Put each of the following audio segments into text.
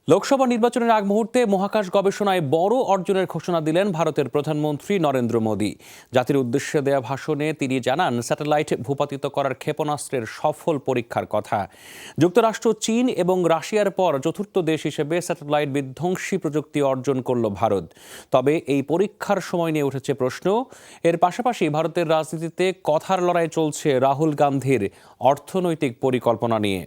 লোকসভা নির্বাচনের আগ মুহূর্তে মহাকাশ গবেষণায় বড় অর্জনের ঘোষণা দিলেন ভারতের প্রধানমন্ত্রী নরেন্দ্র মোদী। জাতির উদ্দেশ্যে দেয়া ভাষণে তিনি জানান, স্যাটেলাইট ভূপাতিত করার ক্ষেপণাস্ত্রের সফল পরীক্ষার কথা। যুক্তরাষ্ট্র, চীন এবং রাশিয়ার পর চতুর্থ দেশ হিসেবে স্যাটেলাইট বিধ্বংসী প্রযুক্তি অর্জন করল ভারত। তবে এই পরীক্ষার সময় নিয়ে উঠেছে প্রশ্ন। এর পাশাপাশি ভারতের রাজনীতিতে কথার লড়াই চলছে রাহুল গান্ধীর অর্থনৈতিক পরিকল্পনা নিয়ে।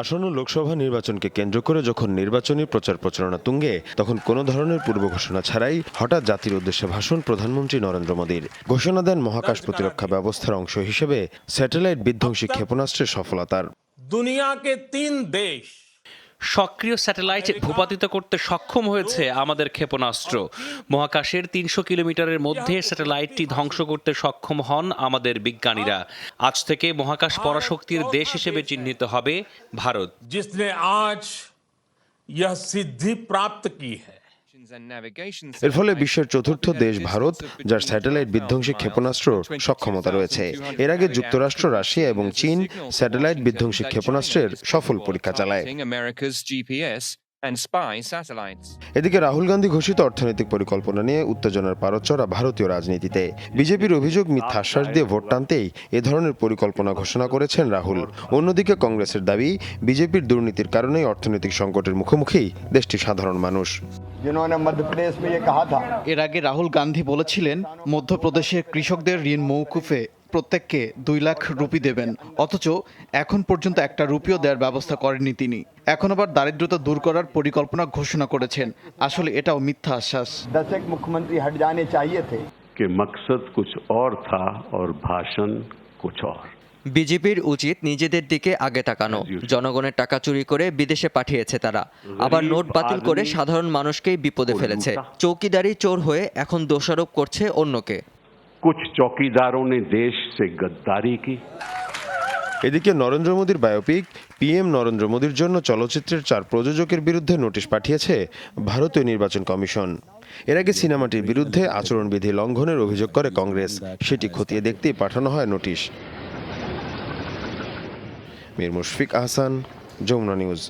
আসন্ন লোকসভা নির্বাচনকে কেন্দ্র করে যখন নির্বাচনী প্রচার প্রচারণা তুঙ্গে, তখন কোনো ধরনের পূর্ব ঘোষণা ছাড়াই হঠাৎ জাতির উদ্দেশ্যে ভাষণ প্রধানমন্ত্রী নরেন্দ্র মোদীর। ঘোষণা দেন মহাকাশ প্রতিরক্ষা ব্যবস্থার অংশ হিসেবে স্যাটেলাইট বিধ্বংসী ক্ষেপণাস্ত্রের সফলতার। দুনিয়াকে 3 দেশ সক্রিয় স্যাটেলাইট ভূপাতিত করতে সক্ষম হয়েছে আমাদের ক্ষেপণাস্ত্র। মহাকাশের ৩০০ কিলোমিটারের মধ্যে স্যাটেলাইটটি ধ্বংস করতে সক্ষম হন আমাদের বিজ্ঞানীরা। আজ থেকে মহাকাশ পরাশক্তির দেশ হিসেবে চিহ্নিত হবে ভারত। जिसने आज यह सिद्धि प्राप्त की है। এর ফলে বিশ্বের চতুর্থ দেশ ভারত, যার স্যাটেলাইট বিধ্বংসী ক্ষেপণাস্ত্র সক্ষমতা রয়েছে। এর আগে যুক্তরাষ্ট্র, রাশিয়া এবং চীন স্যাটেলাইট বিধ্বংসী ক্ষেপণাস্ত্রের সফল পরীক্ষা চালায়। এদিকে রাহুল গান্ধী ঘোষিত অর্থনৈতিক পরিকল্পনা নিয়ে উত্তেজনার পারদ ভারতীয় রাজনীতিতে। বিজেপির অভিযোগ, মিথ্যা আশ্বাস দিয়ে ভোট টানতেই এ ধরনের পরিকল্পনা ঘোষণা করেছেন রাহুল। অন্যদিকে কংগ্রেসের দাবি, বিজেপির দুর্নীতির কারণেই অর্থনৈতিক সংকটের মুখোমুখি দেশটির সাধারণ মানুষ। এর আগে রাহুল গান্ধী বলেছিলেন, মধ্যপ্রদেশের কৃষকদের ঋণ মৌকুফে প্রত্যেককে 2 লাখ রুপি দেবেন, অথচ এখন পর্যন্ত একটা রুপিও দেওয়ার ব্যবস্থা করেননি তিনি। এখন আবার দারিদ্রতা দূর করার পরিকল্পনা ঘোষণা করেছেন। আসলে এটাও মিথ্যা আশ্বাস। मुख्यमंत्री हट जाने चाहिए थे कि मकसद कुछ और था और भाषण कुछ और। বিজেপির উচিত নিজেদের দিকে আগে তাকানো। জনগণের টাকা চুরি করে বিদেশে পাঠিয়েছে তারা, আবার নোট বাতিল করে সাধারণ মানুষকেই বিপদে ফেলেছে। চৌকিদারি চোর হয়ে এখন দোষারোপ করছে অন্যকে। कुछ चौकीदारों ने देश से गद्दारी की। এদিকে নরেন্দ্র মোদীর বায়োপিক পিএম নরেন্দ্র মোদীর জন্য চলচ্চিত্রের 4 প্রযোজকের বিরুদ্ধে নোটিশ পাঠিয়েছে ভারতীয় নির্বাচন কমিশন। এর আগে সিনেমাটির বিরুদ্ধে আচরণবিধি লঙ্ঘনের অভিযোগ করে কংগ্রেস। সেটি খতিয়ে দেখতেই পাঠানো হয় নোটিশ। মীর মুশফিক আহসান, যমুনা নিউজ।